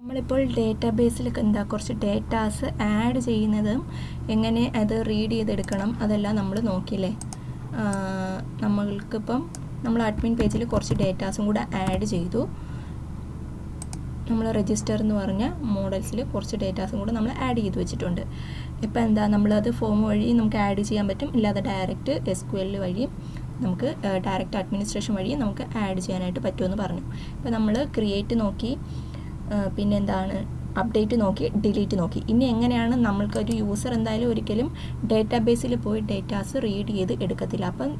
നമ്മളിപ്പോൾ ഡേറ്റാബേസിൽ കുറച്ച് datas add ചെയ്യുന്നതും എങ്ങനെ അത് റീഡ് ചെയ്തെടുക്കണം അതെല്ലാം നമ്മൾ നോക്കിയില്ലേ. നമ്മൾക്കിപ്പം നമ്മൾ അഡ്മിൻ പേജിൽ കുറച്ച് ഡേറ്റാസും കൂടെ ആഡ് ചെയ്തു. നമ്മൾ രജിസ്റ്റർ എന്ന് പറഞ്ഞ മോഡൽസിൽ കുറച്ച് ഡേറ്റാസും കൂടെ നമ്മൾ ആഡ് ചെയ്ത് വെച്ചിട്ടുണ്ട്. ഇപ്പോൾ നമ്മളത് ഫോം വഴി നമുക്ക് ആഡ് ചെയ്യാൻ പറ്റും, ഇല്ലാതെ ഡയറക്റ്റ് SQL വഴിയും നമുക്ക് ഡയറക്റ്റ് അഡ്മിനിസ്ട്രേഷൻ വഴിയും നമുക്ക് ആഡ് ചെയ്യാനായിട്ട് പറ്റുമെന്ന് പറഞ്ഞു. ഇപ്പോൾ നമ്മൾ ക്രിയേറ്റ് നോക്കി, പിന്നെ അപ്ഡേറ്റ് നോക്കി, ഡിലീറ്റ് നോക്കി. ഇനി എങ്ങനെയാണ് നമ്മൾക്കൊരു യൂസർ എന്തായാലും ഒരിക്കലും ഡേറ്റാബേസിൽ പോയി ഡേറ്റാസ് റീഡ് ചെയ്ത് എടുക്കത്തില്ല. അപ്പം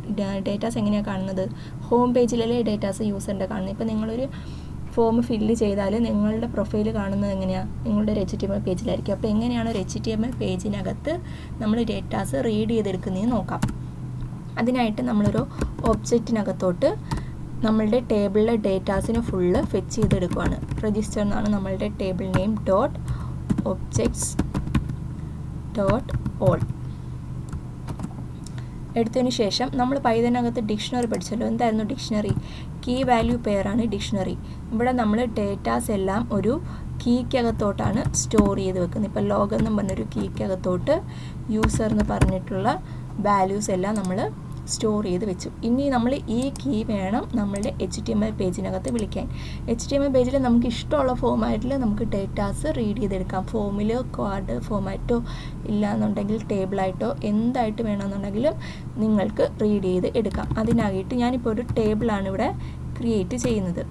ഡേറ്റാസ് എങ്ങനെയാണ് കാണുന്നത്? ഹോം പേജിലല്ലേ ഡേറ്റാസ് യൂസറിൻ്റെ കാണുന്നത്. ഇപ്പോൾ നിങ്ങളൊരു ഫോം ഫില്ല് ചെയ്താൽ നിങ്ങളുടെ പ്രൊഫൈൽ കാണുന്നത് എങ്ങനെയാണ്? നിങ്ങളുടെ ഒരു HTML പേജിലായിരിക്കും. അപ്പോൾ എങ്ങനെയാണ് ഒരു HTML പേജിനകത്ത് നമ്മൾ ഡേറ്റാസ് റീഡ് ചെയ്തെടുക്കുന്നതെന്ന് നോക്കാം. അതിനായിട്ട് നമ്മളൊരു ഒബ്ജക്റ്റിനകത്തോട്ട് നമ്മളുടെ ടേബിളിലെ ഡേറ്റാസിന് ഫുള്ള് ഫെച്ച് ചെയ്തെടുക്കുകയാണ്. രജിസ്റ്റർ എന്നാണ് നമ്മളുടെ table name. Dot objects dot all എടുത്തതിന് ശേഷം നമ്മൾ പൈതനകത്ത് ഡിക്ഷണറി പഠിച്ചല്ലോ. എന്തായിരുന്നു ഡിക്ഷണറി? കീ വാല്യൂ പെയറാണ് ഡിക്ഷണറി. ഇവിടെ നമ്മൾ ഡേറ്റാസ് എല്ലാം ഒരു കീക്കകത്തോട്ടാണ് സ്റ്റോർ ചെയ്ത് വെക്കുന്നത്. ഇപ്പോൾ ലോഗ് എന്നും പറഞ്ഞൊരു കീക്കകത്തോട്ട് യൂസർ എന്ന് പറഞ്ഞിട്ടുള്ള വാല്യൂസ് എല്ലാം നമ്മൾ സ്റ്റോർ ചെയ്ത് വെച്ചു. ഇനി നമ്മൾ ഈ കീ വേണം നമ്മളുടെ HTML പേജിനകത്ത് വിളിക്കാൻ. HTML പേജിൽ നമുക്ക് ഇഷ്ടമുള്ള ഫോമാറ്റിൽ നമുക്ക് ഡേറ്റാസ് റീഡ് ചെയ്തെടുക്കാം. ഫോമിൽ ക്വാഡ് ഫോമാറ്റോ ഇല്ലാന്നുണ്ടെങ്കിൽ ടേബിളായിട്ടോ എന്തായിട്ട് വേണമെന്നുണ്ടെങ്കിലും നിങ്ങൾക്ക് റീഡ് ചെയ്ത് എടുക്കാം. അതിനായിട്ട് ഞാനിപ്പോൾ ഒരു ടേബിളാണ് ഇവിടെ ക്രിയേറ്റ് ചെയ്യുന്നത്.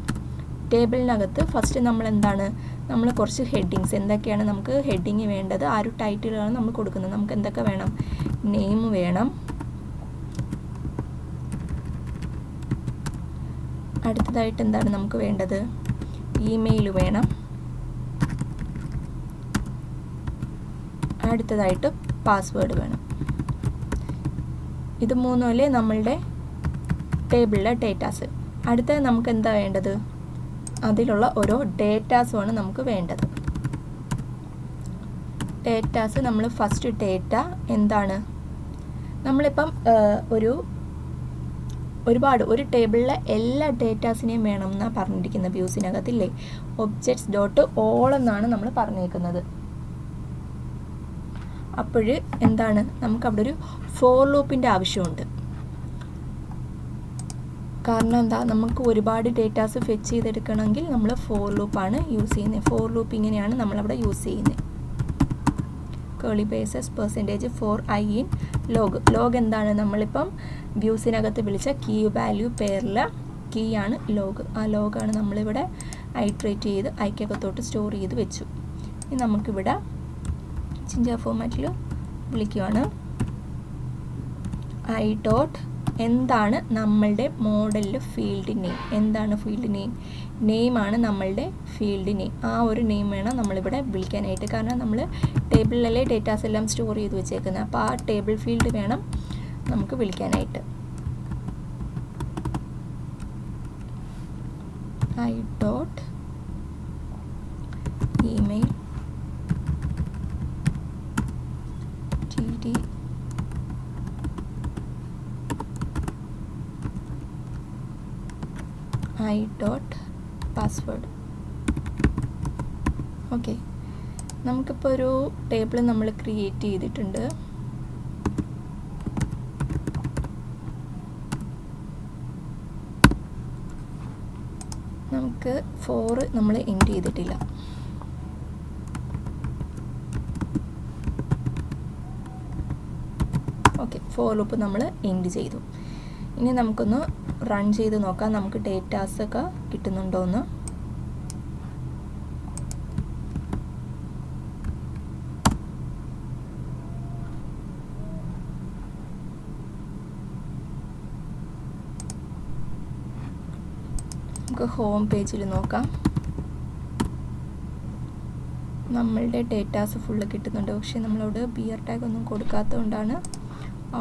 ടേബിളിനകത്ത് ഫസ്റ്റ് നമ്മൾ കുറച്ച് ഹെഡിങ്സ്, എന്തൊക്കെയാണ് നമുക്ക് ഹെഡിങ് വേണ്ടത്, ആ ഒരു ടൈറ്റിലാണ് നമ്മൾ കൊടുക്കുന്നത്. നമുക്ക് എന്തൊക്കെ വേണം? നെയിം വേണം, അടുത്തതായിട്ട് നമുക്ക് വേണ്ടത്? ഇമെയിൽ വേണം, അടുത്തതായിട്ട് പാസ്വേഡ് വേണം. ഇത് മൂന്നുമല്ലേ നമ്മളുടെ ടേബിളിലെ ഡേറ്റാസ്. അടുത്തത് നമുക്ക് എന്താ വേണ്ടത്? അതിലുള്ള ഓരോ ഡേറ്റാസുമാണ് നമുക്ക് വേണ്ടത്. ഡേറ്റാസ് നമ്മൾ ഫസ്റ്റ് ഡേറ്റ എന്താണ്? നമ്മളിപ്പം ഒരു ടേബിളിലെ എല്ലാ ഡേറ്റാസിനെയും വേണം എന്നാണ് പറഞ്ഞിരിക്കുന്നത് വ്യൂസിനകത്തില്ലേ. ഒബ്ജക്ട്സ് ഡോട്ട് ഓൾ എന്നാണ് നമ്മൾ പറഞ്ഞേക്കുന്നത്. അപ്പോൾ നമുക്കവിടെ ഒരു ഫോർ ലൂപ്പിൻ്റെ ആവശ്യമുണ്ട്. കാരണം നമുക്ക് ഒരുപാട് ഡേറ്റാസ് ഫെച്ച് ചെയ്തെടുക്കണമെങ്കിൽ നമ്മൾ ഫോർ ലൂപ്പാണ് യൂസ് ചെയ്യുന്നത്. ഫോർ ലൂപ്പ് ഇങ്ങനെയാണ് നമ്മളവിടെ യൂസ് ചെയ്യുന്നത്. Curly braces percentage for i in log. Log നമ്മളിപ്പം വ്യൂസിനകത്ത് വിളിച്ച കീ വാല്യൂ പെയറിലെ കീ ആണ് ലോഗ്. ആ ലോഗാണ് നമ്മളിവിടെ ഐട്രേറ്റ് ചെയ്ത് ഐക്കകത്തോട്ട് സ്റ്റോർ ചെയ്ത് വെച്ചു. ഇനി നമുക്കിവിടെ ചിഞ്ച ഫോമാറ്റിൽ വിളിക്കുകയാണ്. ഐ ഡോട്ട് എന്താണ് നമ്മളുടെ മോഡലിൽ ഫീൽഡ് നെയിം? എന്താണ് ഫീൽഡ് നെയിം? നെയിമാണ് നമ്മളുടെ ഫീൽഡ് നെയിം. ആ ഒരു നെയിം വേണം നമ്മളിവിടെ വിളിക്കാനായിട്ട്. കാരണം നമ്മൾ ടേബിളിലല്ലേ ഡേറ്റാസ് എല്ലാം സ്റ്റോർ ചെയ്ത് വെച്ചേക്കുന്നത്. അപ്പോൾ ആ ടേബിൾ ഫീൽഡ് വേണം നമുക്ക് വിളിക്കാനായിട്ട്. I dot email TD I dot password. Okay, നമുക്കിപ്പോൾ ഒരു ടേബിൾ നമ്മൾ ക്രിയേറ്റ് ചെയ്തിട്ടുണ്ട്. നമുക്ക് 4 നമ്മൾ എൻഡ് ചെയ്തിട്ടില്ല. ഓക്കെ, ഫോർ ലൂപ്പ് നമ്മൾ എൻഡ് ചെയ്തു. ഇനി നമുക്കൊന്ന് റൺ ചെയ്ത് നോക്കാം നമുക്ക് ഡേറ്റാസൊക്കെ കിട്ടുന്നുണ്ടോ എന്ന്. നമുക്ക് ഹോം പേജിൽ നോക്കാം. നമ്മളുടെ ഡേറ്റാസ് ഫുള്ള് കിട്ടുന്നുണ്ട്. പക്ഷേ നമ്മളവിടെ ബിയർ ടാഗ് ഒന്നും കൊടുക്കാത്തത് കൊണ്ടാണ്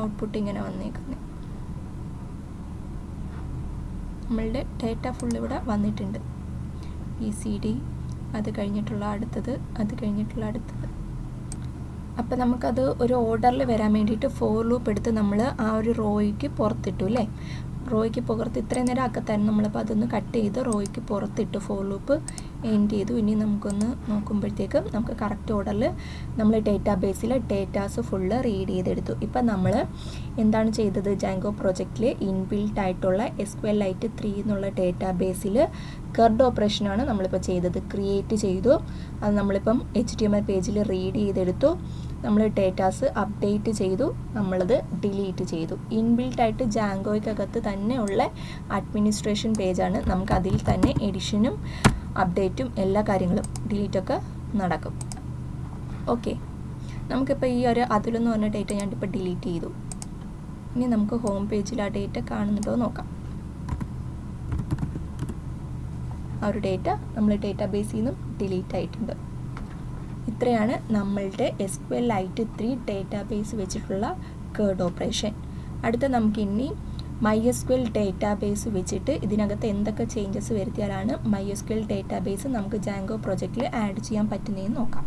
ഔട്ട്പുട്ട് ഇങ്ങനെ വന്നേക്കുന്നത്. നമ്മളുടെ ഡേറ്റ ഫുൾ ഇവിടെ വന്നിട്ടുണ്ട്. PCD, അത് കഴിഞ്ഞിട്ടുള്ള അടുത്തത്, അത് കഴിഞ്ഞിട്ടുള്ള അടുത്തത്. അപ്പോൾ നമുക്കത് ഒരു ഓർഡറിൽ വരാൻ വേണ്ടിയിട്ട് ഫോർ ലൂപ്പ് എടുത്ത് നമ്മൾ ആ ഒരു റോയ്ക്ക് പുറത്തിട്ടു അല്ലേ. റോയ്ക്ക് പുറത്ത് ഇത്രയും നേരം അകത്തായിരുന്നു, നമ്മളിപ്പോൾ അതൊന്ന് കട്ട് ചെയ്ത് റോയ്ക്ക് പുറത്തിട്ട് ഫോർ ലൂപ്പ് എൻഡ് ചെയ്തു. ഇനി നമുക്കൊന്ന് നോക്കുമ്പോഴത്തേക്കും നമുക്ക് കറക്റ്റ് ഓർഡറിൽ നമ്മൾ ഡേറ്റാബേസിൽ ഡേറ്റാസ് ഫുള്ള് റീഡ് ചെയ്തെടുത്തു. ഇപ്പം നമ്മൾ എന്താണ് ചെയ്തത്, ജാങ്കോ പ്രോജക്റ്റിൽ ഇൻബിൽട്ട് ആയിട്ടുള്ള sqlite 3 എന്നുള്ള ഡേറ്റാബേസിൽ CRUD ഓപ്പറേഷനാണ് നമ്മളിപ്പോൾ ചെയ്തത്. ക്രിയേറ്റ് ചെയ്തു, അത് നമ്മളിപ്പം HTML പേജിൽ റീഡ് ചെയ്തെടുത്തു, നമ്മൾ ഡേറ്റാസ് അപ്ഡേറ്റ് ചെയ്തു, നമ്മളത് ഡിലീറ്റ് ചെയ്തു. ഇൻബിൽട്ടായിട്ട് ജാങ്കോയ്ക്കകത്ത് തന്നെ ഉള്ള അഡ്മിനിസ്ട്രേഷൻ പേജാണ്. നമുക്ക് അതിൽ തന്നെ എഡിഷനും അപ്ഡേറ്റും എല്ലാ കാര്യങ്ങളും ഡിലീറ്റൊക്കെ നടക്കും. ഓക്കെ, നമുക്കിപ്പോൾ ഈ ഒരു അതിലെന്ന് പറഞ്ഞ ഡേറ്റ ഞാനിപ്പോൾ ഡിലീറ്റ് ചെയ്തു. ഇനി നമുക്ക് ഹോം പേജിൽ ആ ഡേറ്റ കാണുന്നുണ്ടോ നോക്കാം. ആ ഒരു ഡേറ്റ നമ്മൾ ഡേറ്റാബേസിൽ നിന്നും ഡിലീറ്റ് ആയിട്ടുണ്ട്. ഇത്രയാണ് നമ്മളുടെ sqlite 3 ഡേറ്റാബേസ് വെച്ചിട്ടുള്ള CRUD ഓപ്പറേഷൻ. അടുത്ത നമുക്കിനി MySQL ഡേറ്റാബേസ് വെച്ചിട്ട് ഇതിനകത്ത് എന്തൊക്കെ ചേഞ്ചസ് വരുത്തിയാലാണ് MySQL ഡേറ്റാബേസ് നമുക്ക് ജാങ്കോ പ്രോജക്റ്റിൽ ആഡ് ചെയ്യാൻ പറ്റുന്നതെന്ന് നോക്കാം.